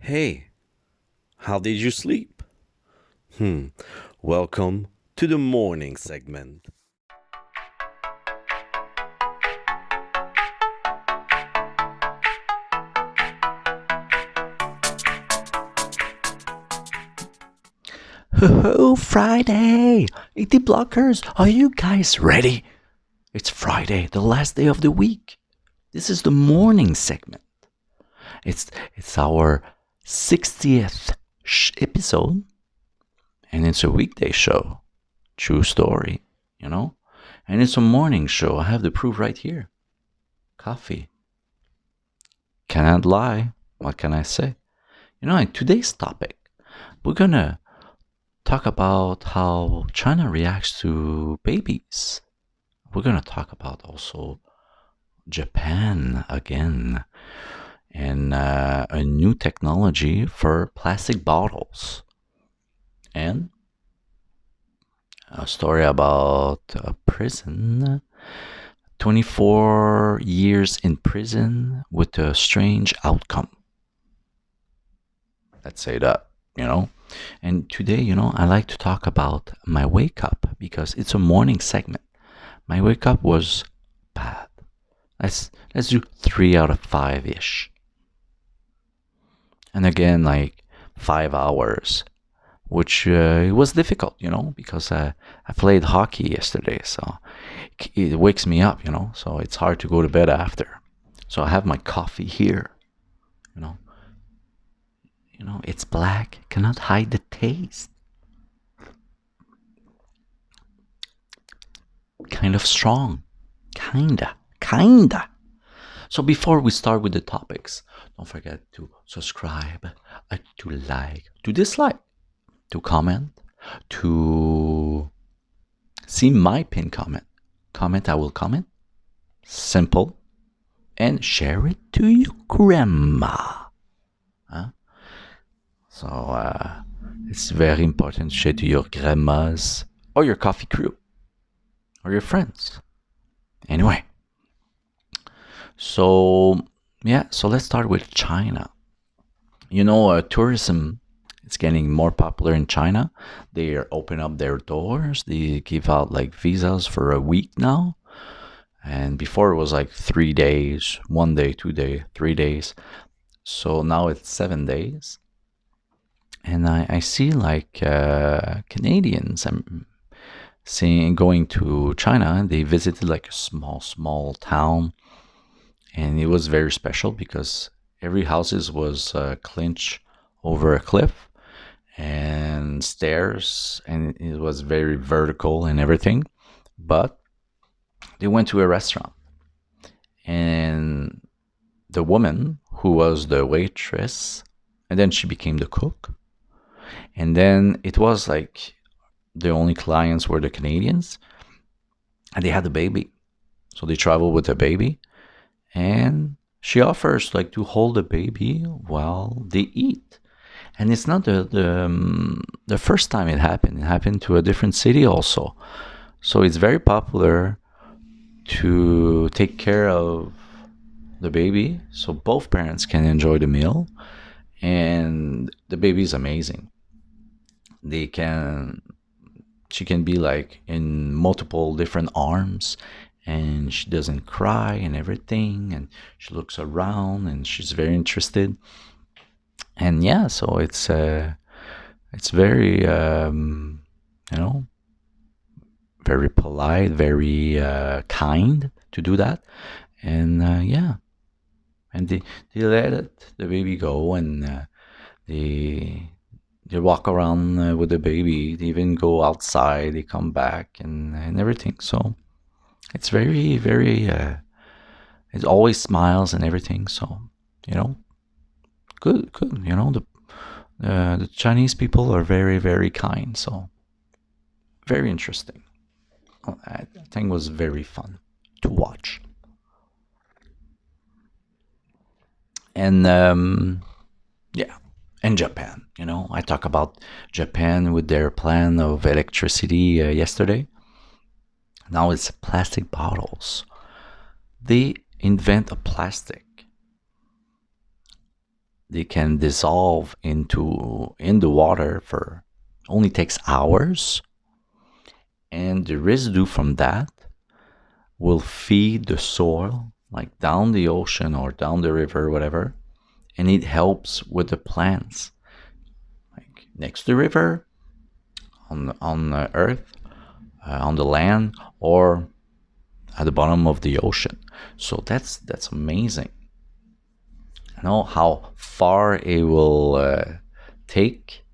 Hey, how did you sleep? Hmm, welcome to the morning segment. Ho Friday! 80 blockers, are you guys ready? It's Friday, the last day of the week. This is the morning segment. It's our 60th episode, and it's a weekday show. True story, you know? And it's a morning show. I have the proof right here. Coffee. Cannot lie. What can I say? In today's topic, we're gonna talk about how China reacts to babies. We're going to talk about also Japan again and a new technology for plastic bottles and a story about a prison, 24 years in prison with a strange outcome. Let's say that. And today, I like to talk about my wake up because it's a morning segment. My wake up was bad. Let's do 3 out of 5 ish. And again, like 5 hours, which it was difficult, because I played hockey yesterday, so it wakes me up, so it's hard to go to bed after. So I have my coffee here, you know. It's black, cannot hide the taste. Kind of strong, kinda. So before we start with the topics, don't forget to subscribe, to like, to dislike, to comment, to see my pinned comment. Comment, I will comment. Simple. And share it to your grandma. Huh? So it's very important to share to your grandmas or your coffee crew or your friends. Anyway. So let's start with China. Tourism is getting more popular in China. They are open up their doors. They give out like visas for a week now. And before it was like 3 days, 1 day, 2 day, 3 days. So now it's 7 days. And I see like Canadians I'm seeing going to China. They visited like a small town. And it was very special because every houses was clinched over a cliff and stairs, and it was very vertical and everything. But they went to a restaurant, and the woman who was the waitress, and then she became the cook, and then it was like the only clients were the Canadians, and they had a baby, so they traveled with a baby. And she offers like to hold the baby while they eat. And it's not the first time it happened. It happened to a different city also. So it's very popular to take care of the baby so both parents can enjoy the meal. And the baby is amazing. They can she can be like in multiple different arms, and she doesn't cry and everything, and she looks around and she's very interested. And yeah, so it's very you know very polite, very kind to do that. And yeah, and they let the baby go, and they walk around with the baby. They even go outside. They come back and everything. So it's very. It always smiles and everything. So you know, good. The Chinese people are very kind. So very interesting. I think it was very fun to watch. And yeah, and Japan. I talk about Japan with their plan of electricity yesterday. Now it's plastic bottles. They invent a plastic they can dissolve in the water for only takes hours, and the residue from that will feed the soil like down the ocean or down the river, whatever, and it helps with the plants like next to the river, on the earth, on the land, or at the bottom of the ocean. So that's amazing. You know how far it will take,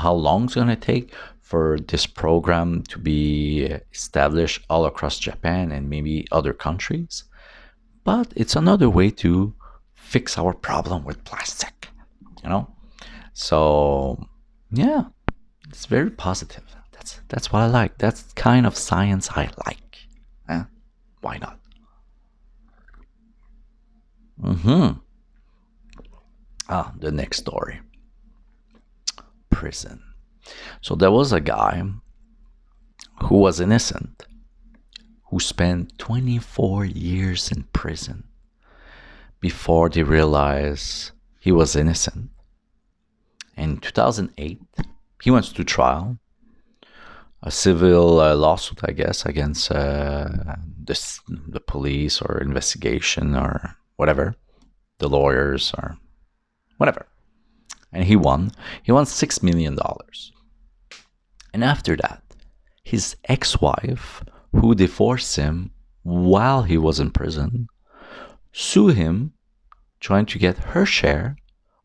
how long it's gonna take for this program to be established all across Japan and maybe other countries. But it's another way to fix our problem with plastic, you know. So yeah, it's very positive. That's what I like. That's the kind of science I like. Eh? Why not? Mm-hmm. The next story. Prison. So there was a guy who was innocent, who spent 24 years in prison before they realized he was innocent. In 2008, he went to trial, a civil lawsuit, I guess, against the police or investigation or whatever, the lawyers or whatever. And he won. He won $6 million. And after that, his ex-wife, who divorced him while he was in prison, sued him, trying to get her share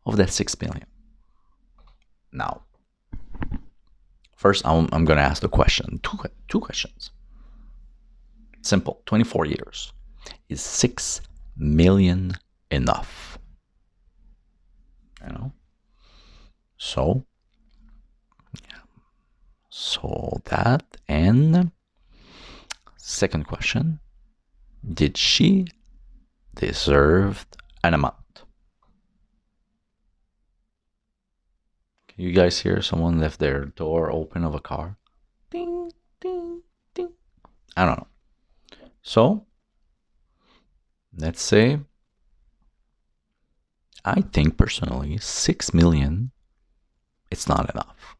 of that 6 million. Now, first, I'm going to ask the question. Two questions. Simple. 24 years. Is 6 million enough? You know? So that, and second question, did she deserve an amount? Can you guys hear someone left their door open of a car? Ding, ding, ding. I don't know. So, let's say, I think personally, 6 million, it's not enough.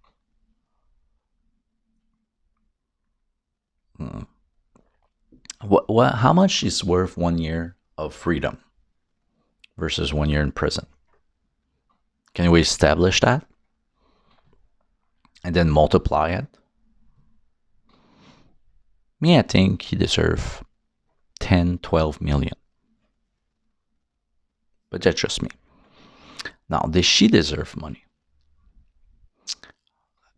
How much is worth 1 year of freedom versus 1 year in prison? Can we establish that? And then multiply it? Me, I think he deserves 10, 12 million. But that's just me. Now, does she deserve money?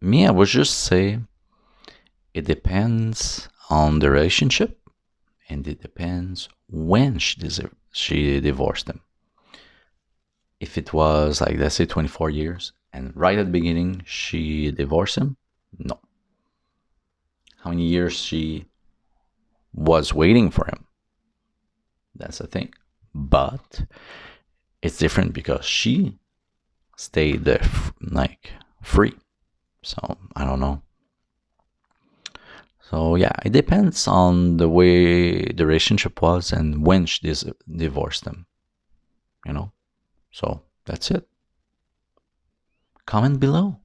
Me, I would just say it depends on the relationship, and it depends when she divorced him. If it was like, let's say 24 years, and right at the beginning she divorced him, no. How many years she was waiting for him? That's the thing. But it's different because she stayed like free. So I don't know. So yeah, it depends on the way the relationship was and when she divorced him. You know. So that's it. Comment below.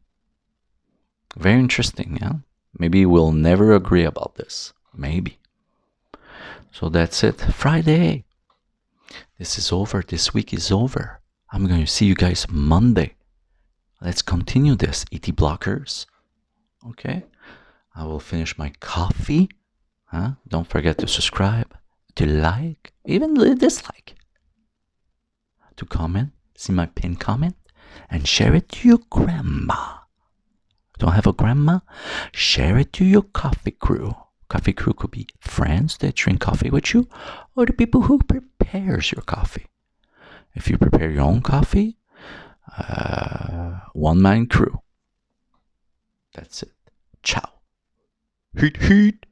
Very interesting, yeah? Maybe we'll never agree about this. Maybe. So that's it. Friday. This is over. This week is over. I'm going to see you guys Monday. Let's continue this, ET blockers. Okay? I will finish my coffee. Don't forget to subscribe, to like, even dislike, to comment, see my pinned comment, and share it to your grandma. Don't have a grandma? Share it to your coffee crew. Coffee crew could be friends that drink coffee with you, or the people who prepares your coffee. If you prepare your own coffee, one-man crew. That's it. Ciao. Heat, heat.